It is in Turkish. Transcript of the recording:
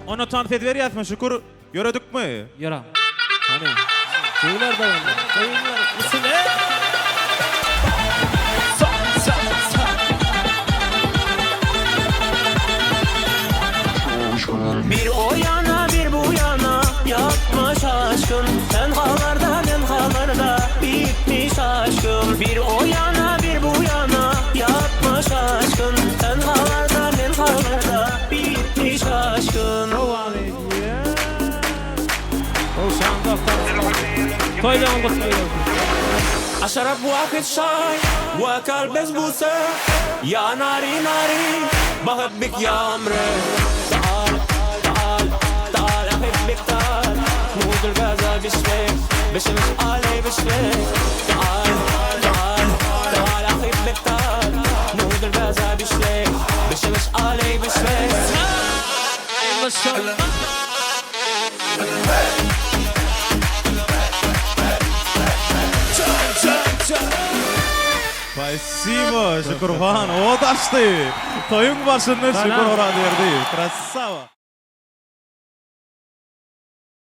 Ona tanıt edýärýärmi şükür. Göredikmi? Yaram. Hani. Köyler de var. Köyler. Isıle. Bir o yana bir bu yana yapma şaşkın. Tenhalarda bitmiş aşkım. Bir o yana bir bu yana yapma şaşkın. Tenhalarda bitmiş aşkın. Toydan kutluyor. أشرب واحد شاي وأكل بسبوسة يا ناري ناري بحبك يا عمري تعال تعال تعال أحبك تعال نود الغازة بشفيك بشمس علي بشفيك تعال تعال تعال أحبك تعال نود الغازة بشفيك بشمس علي بشفيك Спасибо, Şükürhan. O daştı. Toyun başını Şükür ora derdi. Krasava.